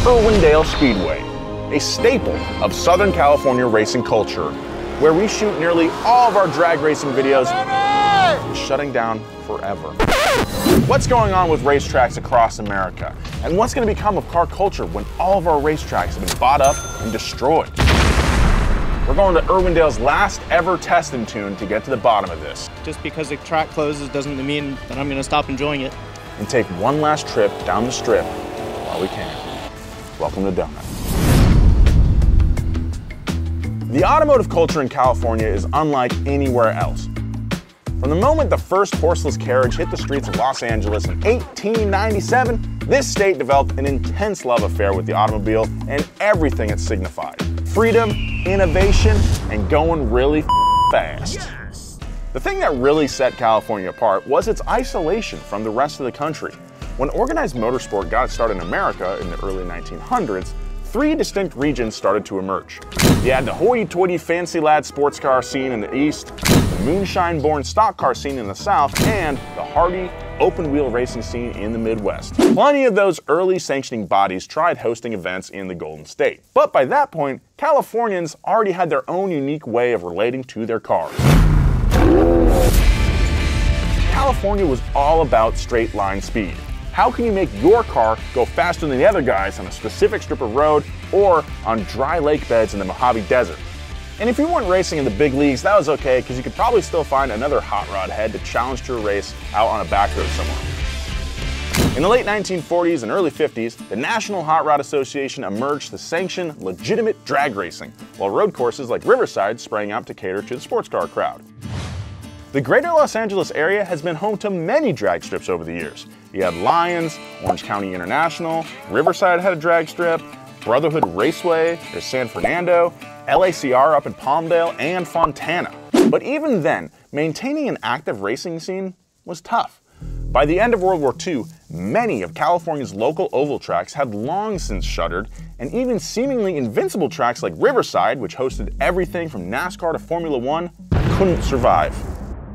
Irwindale Speedway, a staple of Southern California racing culture, where we shoot nearly all of our drag racing videos, is shutting down forever. What's going on with racetracks across America? And what's going to become of car culture when all of our racetracks have been bought up and destroyed? We're going to Irwindale's last ever test and tune to get to the bottom of this. Just because the track closes doesn't mean that I'm going to stop enjoying it. And take one last trip down the strip while we can. Welcome to Donut. The automotive culture in California is unlike anywhere else. From the moment the first horseless carriage hit the streets of Los Angeles in 1897, this state developed an intense love affair with the automobile and everything it signified. Freedom, innovation, and going really fast. Yes. The thing that really set California apart was its isolation from the rest of the country. When organized motorsport got started in America in the early 1900s, three distinct regions started to emerge. You had the hoity-toity fancy lad sports car scene in the east, the moonshine-born stock car scene in the south, and the hardy, open-wheel racing scene in the Midwest. Plenty of those early sanctioning bodies tried hosting events in the Golden State. But by that point, Californians already had their own unique way of relating to their cars. California was all about straight-line speed. How can you make your car go faster than the other guys on a specific strip of road or on dry lake beds in the Mojave Desert? And if you weren't racing in the big leagues, that was okay, because you could probably still find another hot rod head to challenge to a race out on a back road somewhere. In the late 1940s and early 50s, the National Hot Rod Association emerged to sanction legitimate drag racing, while road courses like Riverside sprang up to cater to the sports car crowd. The greater Los Angeles area has been home to many drag strips over the years. You had Lyons, Orange County International, Riverside had a drag strip, Brotherhood Raceway, there's San Fernando, LACR up in Palmdale, and Fontana. But even then, maintaining an active racing scene was tough. By the end of World War II, many of California's local oval tracks had long since shuttered, and even seemingly invincible tracks like Riverside, which hosted everything from NASCAR to Formula One, couldn't survive.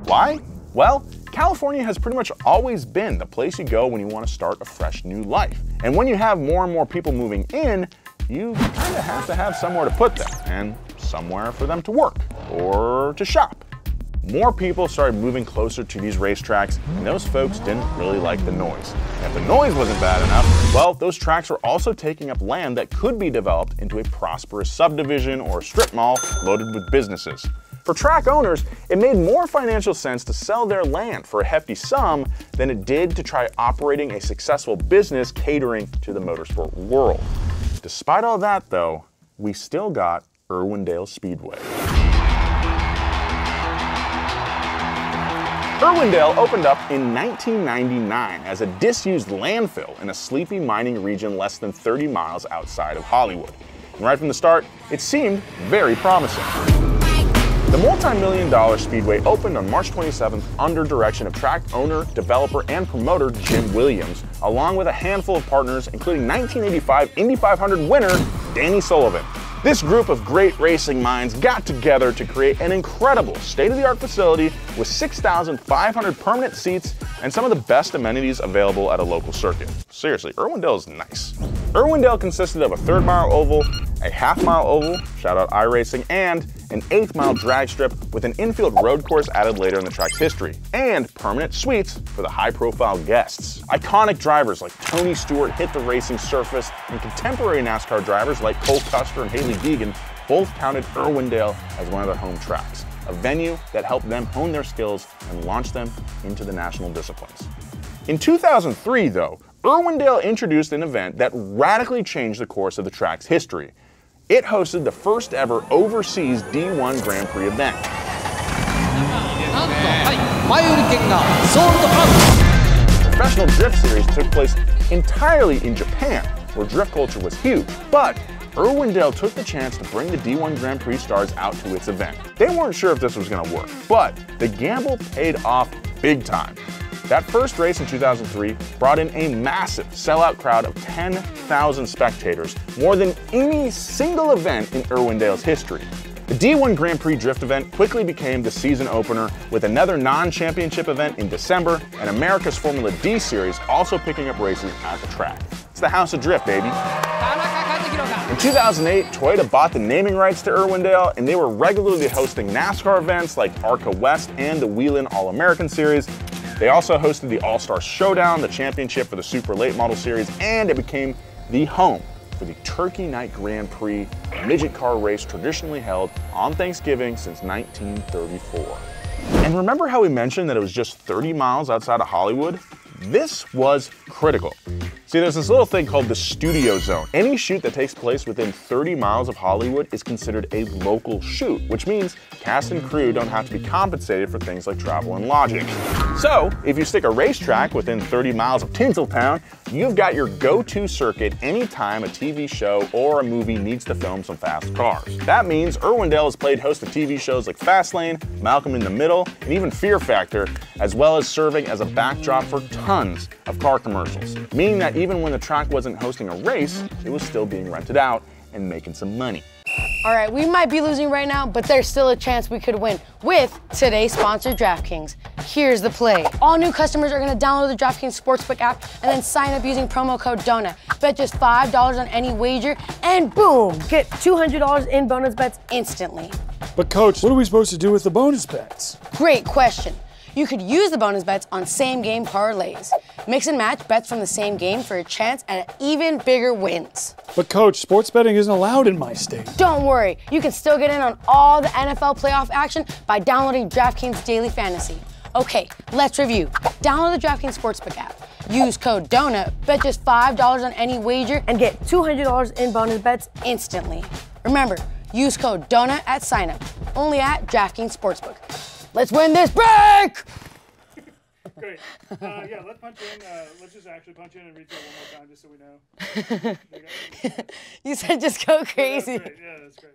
Why? Well, California has pretty much always been the place you go when you want to start a fresh new life. And when you have more and more people moving in, you kind of have to have somewhere to put them, and somewhere for them to work, or to shop. More people started moving closer to these racetracks, and those folks didn't really like the noise. And if the noise wasn't bad enough, well, those tracks were also taking up land that could be developed into a prosperous subdivision or strip mall loaded with businesses. For track owners, it made more financial sense to sell their land for a hefty sum than it did to try operating a successful business catering to the motorsport world. Despite all that though, we still got Irwindale Speedway. Irwindale opened up in 1999 as a disused landfill in a sleepy mining region less than 30 miles outside of Hollywood. And right from the start, it seemed very promising. The multi-million-dollar Speedway opened on March 27th under direction of track owner, developer, and promoter Jim Williams, along with a handful of partners, including 1985 Indy 500 winner Dani Sullivan. This group of great racing minds got together to create an incredible state-of-the-art facility with 6,500 permanent seats and some of the best amenities available at a local circuit. Seriously, Irwindale is nice. Irwindale consisted of a third-mile oval, a half-mile oval, shout out iRacing, and an eighth-mile drag strip with an infield road course added later in the track's history, and permanent suites for the high-profile guests. Iconic drivers like Tony Stewart hit the racing surface, and contemporary NASCAR drivers like Cole Custer and Haley Deegan both counted Irwindale as one of their home tracks, a venue that helped them hone their skills and launch them into the national disciplines. In 2003, though, Irwindale introduced an event that radically changed the course of the track's history. It hosted the first ever overseas D1 Grand Prix event. The Professional Drift Series took place entirely in Japan, where drift culture was huge, but Irwindale took the chance to bring the D1 Grand Prix stars out to its event. They weren't sure if this was going to work, but the gamble paid off big time. That first race in 2003 brought in a massive sellout crowd of 10,000 spectators, more than any single event in Irwindale's history. The D1 Grand Prix Drift event quickly became the season opener, with another non-championship event in December and America's Formula D Series also picking up races at the track. It's the House of Drift, baby. In 2008, Toyota bought the naming rights to Irwindale, and they were regularly hosting NASCAR events like ARCA West and the Wheelin' All-American Series. They also hosted the All-Star Showdown, the championship for the Super Late Model Series, and it became the home for the Turkey Night Grand Prix, a midget car race traditionally held on Thanksgiving since 1934. And remember how we mentioned that it was just 30 miles outside of Hollywood? This was critical. See, there's this little thing called the studio zone. Any shoot that takes place within 30 miles of Hollywood is considered a local shoot, which means cast and crew don't have to be compensated for things like travel and lodging. So, if you stick a racetrack within 30 miles of Tinseltown, you've got your go-to circuit anytime a TV show or a movie needs to film some fast cars. That means Irwindale has played host to TV shows like Fastlane, Malcolm in the Middle, and even Fear Factor, as well as serving as a backdrop for tons of car commercials, meaning that even when the track wasn't hosting a race, it was still being rented out and making some money. All right, we might be losing right now, but there's still a chance we could win with today's sponsor, DraftKings. Here's the play. All new customers are gonna download the DraftKings Sportsbook app and then sign up using promo code DONA. Bet just $5 on any wager, and boom, get $200 in bonus bets instantly. But coach, what are we supposed to do with the bonus bets? Great question. You could use the bonus bets on same-game parlays. Mix and match bets from the same game for a chance at even bigger wins. But coach, sports betting isn't allowed in my state. Don't worry, you can still get in on all the NFL playoff action by downloading DraftKings Daily Fantasy. Okay, let's review. Download the DraftKings Sportsbook app. Use code DONA, bet just $5 on any wager, and get $200 in bonus bets instantly. Remember, use code DONA at signup, only at DraftKings Sportsbook. Let's win this break! Great. Yeah, let's punch in. Let's just actually punch in and read through it one more time just so we know. You said just go crazy. Yeah, that's great.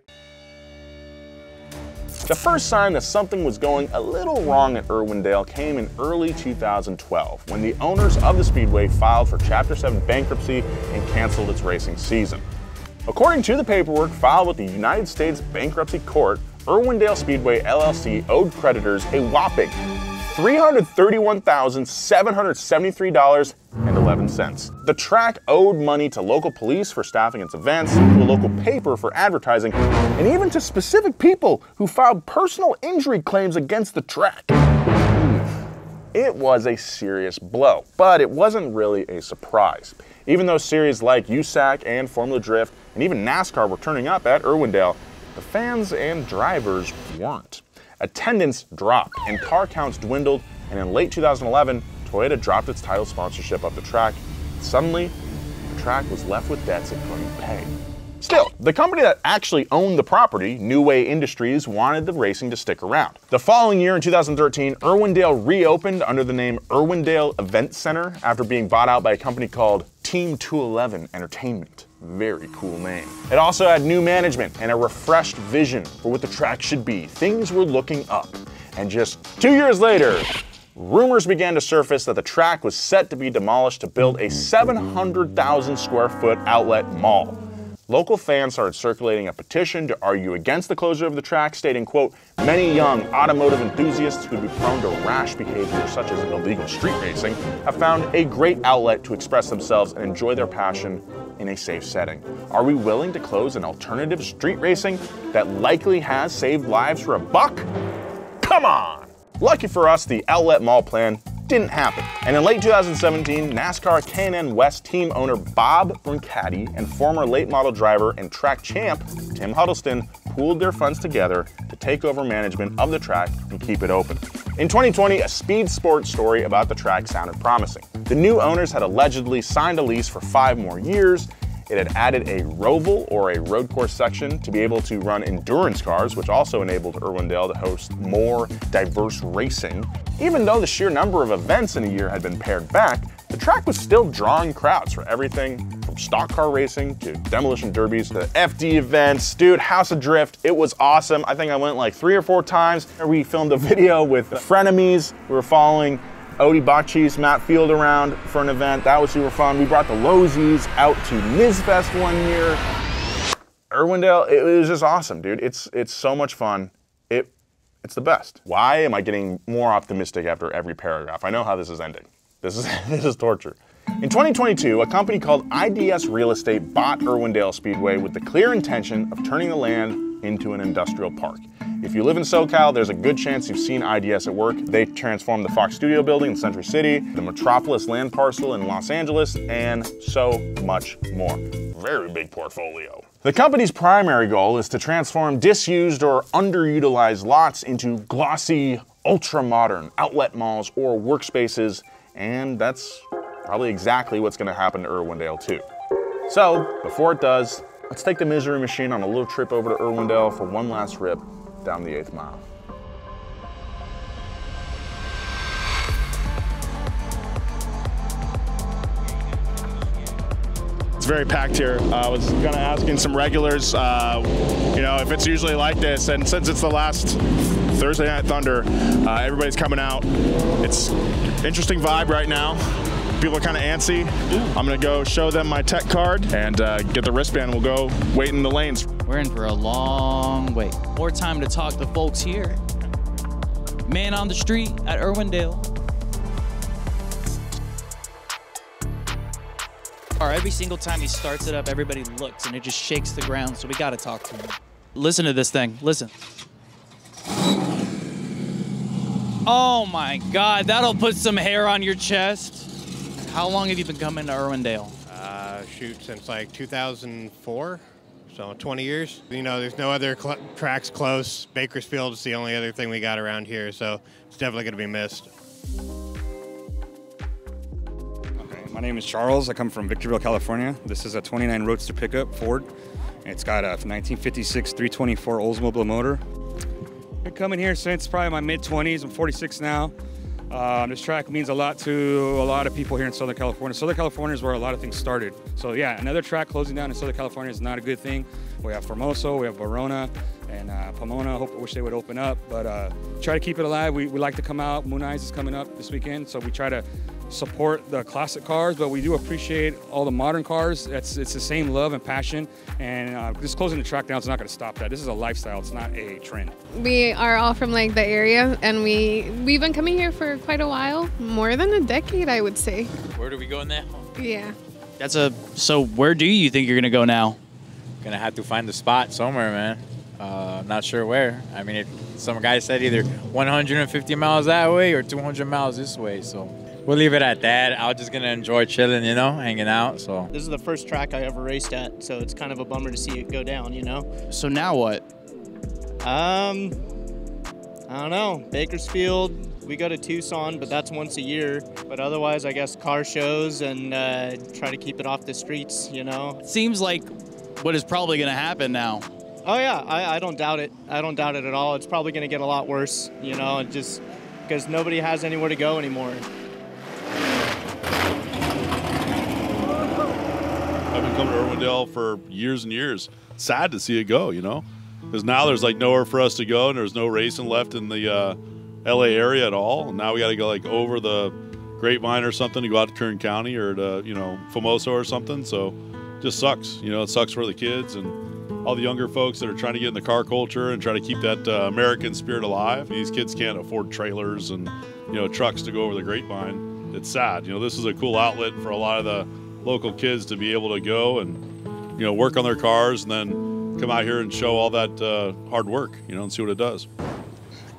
The first sign that something was going a little wrong at Irwindale came in early 2012, when the owners of the Speedway filed for Chapter 7 bankruptcy and canceled its racing season. According to the paperwork filed with the United States Bankruptcy Court, Irwindale Speedway LLC owed creditors a whopping $331,773.11. The track owed money to local police for staffing its events, to a local paper for advertising, and even to specific people who filed personal injury claims against the track. It was a serious blow, but it wasn't really a surprise. Even though series like USAC and Formula Drift and even NASCAR were turning up at Irwindale, the fans and drivers weren't. Attendance dropped and car counts dwindled, and in late 2011, Toyota dropped its title sponsorship of the track. Suddenly, the track was left with debts it couldn't pay. Still, the company that actually owned the property, New Way Industries, wanted the racing to stick around. The following year, in 2013, Irwindale reopened under the name Irwindale Event Center after being bought out by a company called Team 211 Entertainment. Very cool name. It also had new management and a refreshed vision for what the track should be. Things were looking up. And just 2 years later, rumors began to surface that the track was set to be demolished to build a 700,000 square foot outlet mall. Local fans started circulating a petition to argue against the closure of the track, stating, quote, "Many young automotive enthusiasts who would be prone to rash behavior such as illegal street racing have found a great outlet to express themselves and enjoy their passion in a safe setting. Are we willing to close an alternative street racing that likely has saved lives for a buck? Come on!" Lucky for us, the outlet mall plan didn't happen. And in late 2017, NASCAR K&N West team owner Bob Brincati and former late model driver and track champ Tim Huddleston pooled their funds together to take over management of the track and keep it open. In 2020, a Speed Sports story about the track sounded promising. The new owners had allegedly signed a lease for 5 more years. It had added a roval, or a road course section, to be able to run endurance cars, which also enabled Irwindale to host more diverse racing. Even though the sheer number of events in a year had been pared back, the track was still drawing crowds for everything from stock car racing to demolition derbies to FD events. Dude, House of Drift, it was awesome. I think I went like 3 or 4 times. We filmed a video with frenemies. We were following Odie Bachis, Matt Field around for an event. That was super fun. We brought the Losies out to Nizfest one year. Irwindale, it was just awesome, dude. It's so much fun. It's the best. Why am I getting more optimistic after every paragraph? I know how this is ending. This is torture. In 2022, a company called IDS Real Estate bought Irwindale Speedway with the clear intention of turning the land into an industrial park. If you live in SoCal, there's a good chance you've seen IDS at work. They transformed the Fox Studio building in Century City, the Metropolis land parcel in Los Angeles, and so much more. Very big portfolio. The company's primary goal is to transform disused or underutilized lots into glossy, ultra-modern outlet malls or workspaces, and that's probably exactly what's going to happen to Irwindale too. So, before it does, let's take the misery machine on a little trip over to Irwindale for one last rip down the 8th mile. It's very packed here. I was gonna ask in some regulars, you know, if it's usually like this, and since it's the last Thursday Night Thunder, everybody's coming out. It's interesting vibe right now. People are kind of antsy. I'm gonna go show them my tech card and get the wristband. We'll go wait in the lanes. We're in for a long wait. More time to talk to folks here. Man on the street at Irwindale. Every single time he starts it up, everybody looks and it just shakes the ground, so we gotta talk to him. Listen to this thing, listen. Oh my God, that'll put some hair on your chest. How long have you been coming to Irwindale? Shoot, since like 2004, so 20 years. You know, there's no other tracks close. Bakersfield is the only other thing we got around here, so it's definitely gonna be missed. My name is Charles. I come from Victorville, California. This is a 29 Roadster pickup, Ford. It's got a 1956 324 Oldsmobile motor. Been coming here since probably my mid-20s. I'm 46 now. This track means a lot to a lot of people here in Southern California. Southern California is where a lot of things started. So yeah, another track closing down in Southern California is not a good thing. We have Formoso, we have Verona, and Pomona. I wish they would open up, but try to keep it alive. We like to come out. Moon Eyes is coming up this weekend, so we try to support the classic cars, but we do appreciate all the modern cars. It's the same love and passion, and just closing the track down is not going to stop that. This is a lifestyle, it's not a trend. We are all from like the area, and we've been coming here for quite a while, more than a decade, I would say. Where do we go now? Yeah. So where do you think you're gonna go now? Gonna have to find a spot somewhere, man. Not sure where. I mean, some guy said either 150 miles that way or 200 miles this way, so we'll leave it at that. I'm just gonna enjoy chilling, you know, hanging out. So This is the first track I ever raced at, so it's kind of a bummer to see it go down, you know? So now what? I don't know. Bakersfield, we go to Tucson, but that's once a year. But otherwise, I guess car shows and try to keep it off the streets, you know? It seems like what is probably gonna happen now. Oh yeah, I don't doubt it. I don't doubt it at all. It's probably gonna get a lot worse, you know, just because nobody has anywhere to go anymore. I've been coming to Irwindale for years and years. Sad to see it go, you know, because now there's like nowhere for us to go, and there's no racing left in the LA area at all. And now we got to go like over the Grapevine or something to go out to Kern County or to, you know, Formoso or something. So just sucks, you know. It sucks for the kids and all the younger folks that are trying to get in the car culture and try to keep that American spirit alive. These kids can't afford trailers and, you know, trucks to go over the Grapevine. It's sad. You know, this is a cool outlet for a lot of the local kids to be able to go and, you know, work on their cars and then come out here and show all that hard work, you know, and see what it does.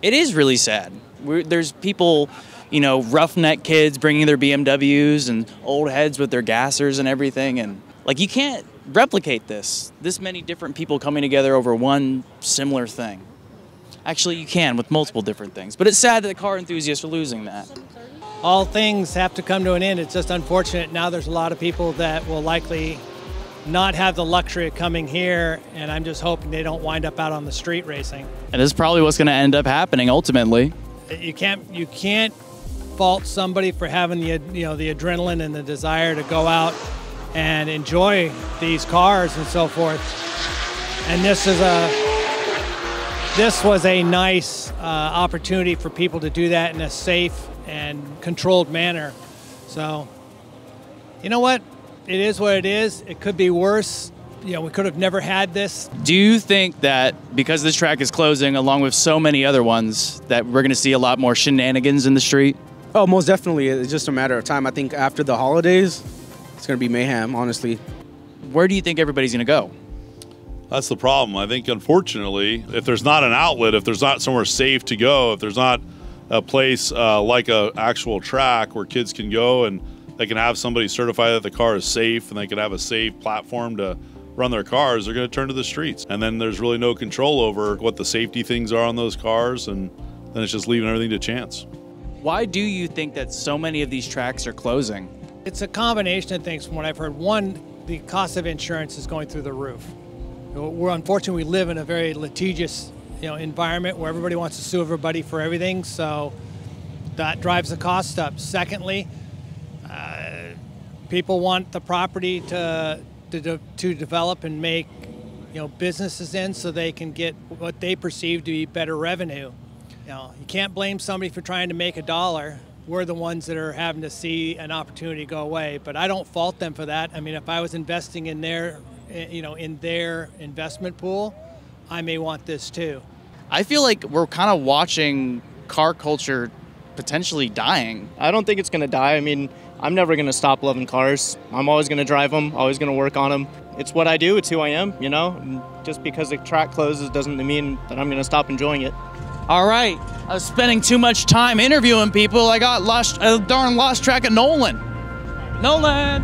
It is really sad. There's people, you know, roughneck kids bringing their BMWs and old heads with their gassers and everything, and like you can't replicate this many different people coming together over one similar thing. Actually, you can with multiple different things, but it's sad that the car enthusiasts are losing that. All things have to come to an end. It's just unfortunate now there's a lot of people that will likely not have the luxury of coming here, and I'm just hoping they don't wind up out on the street racing. And this is probably what's going to end up happening ultimately. You can't fault somebody for having the the adrenaline and the desire to go out and enjoy these cars and so forth. And this was a nice opportunity for people to do that in a safe and controlled manner. So, you know what? It is what it is. It could be worse. You know, we could have never had this. Do you think that because this track is closing, along with so many other ones, that we're going to see a lot more shenanigans in the street? Oh, most definitely. It's just a matter of time. I think after the holidays, it's going to be mayhem, honestly. Where do you think everybody's going to go? That's the problem. I think, unfortunately, if there's not an outlet, if there's not somewhere safe to go, if there's not a place like a actual track where kids can go and they can have somebody certify that the car is safe and they can have a safe platform to run their cars, they're going to turn to the streets. And then there's really no control over what the safety things are on those cars, and then it's just leaving everything to chance. Why do you think that so many of these tracks are closing? It's a combination of things from what I've heard. One, the cost of insurance is going through the roof. Unfortunately, we live in a very litigious environment where everybody wants to sue everybody for everything, so that drives the cost up. Secondly, people want the property to develop and make businesses in so they can get what they perceive to be better revenue. You can't blame somebody for trying to make a dollar. We're the ones that are having to see an opportunity go away, but I don't fault them for that. I mean, if I was investing in their investment pool, I may want this too. I feel like we're kind of watching car culture potentially dying. I don't think it's going to die. I mean, I'm never going to stop loving cars. I'm always going to drive them, always going to work on them. It's what I do, it's who I am, And just because the track closes doesn't mean that I'm going to stop enjoying it. All right, I was spending too much time interviewing people. I got lost track of Nolan. Nolan!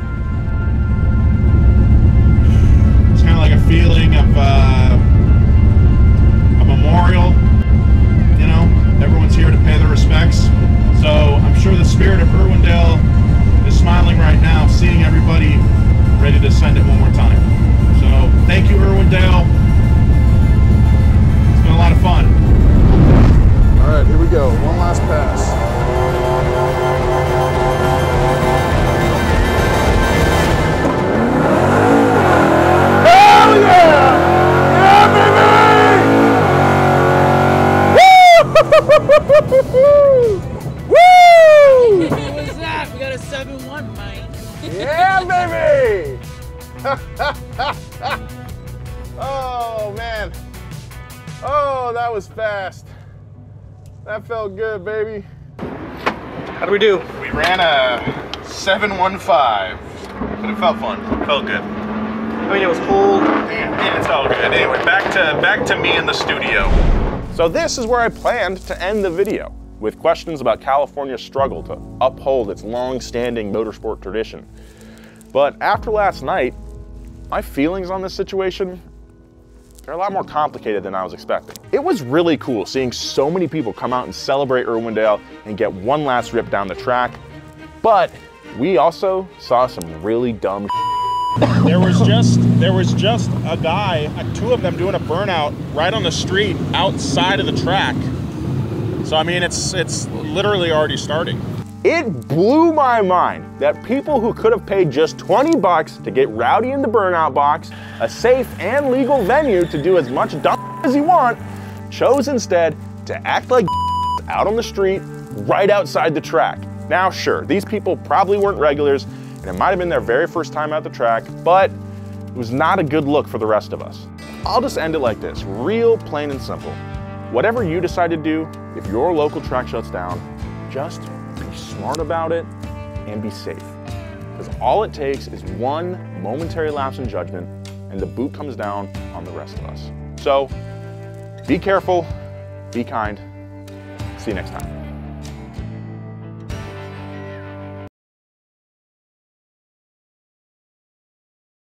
It's kind of like a feeling of a memorial. Everyone's here to pay their respects. So I'm sure the spirit of Irwindale is smiling right now, seeing everybody ready to send it one more time. So thank you, Irwindale. It's been a lot of fun. All right, here we go. One last pass. Hell yeah! Yeah, baby! Woo! Woo! What was that? We got a 7-1, mate. Yeah, baby! Oh, man. Oh, that was fast. That felt good, baby. How do we do? We ran a 7:15, but it felt fun. It felt good. I mean, it was cold. Yeah, it's all good. Anyway, back to me in the studio. So this is where I planned to end the video, with questions about California's struggle to uphold its long-standing motorsport tradition. But after last night, my feelings on this situation, they're a lot more complicated than I was expecting. It was really cool seeing so many people come out and celebrate Irwindale and get one last rip down the track, but we also saw some really dumb There was just a guy, two of them doing a burnout right on the street outside of the track. So I mean, it's literally already starting. It blew my mind that people who could have paid just 20 bucks to get rowdy in the burnout box, a safe and legal venue to do as much dumb as you want, chose instead to act like out on the street right outside the track. Now sure, these people probably weren't regulars and it might have been their very first time at the track, but it was not a good look for the rest of us. I'll just end it like this, real plain and simple. Whatever you decide to do, if your local track shuts down, just be smart about it and be safe. Because all it takes is one momentary lapse in judgment and the boot comes down on the rest of us. So be careful, be kind, see you next time.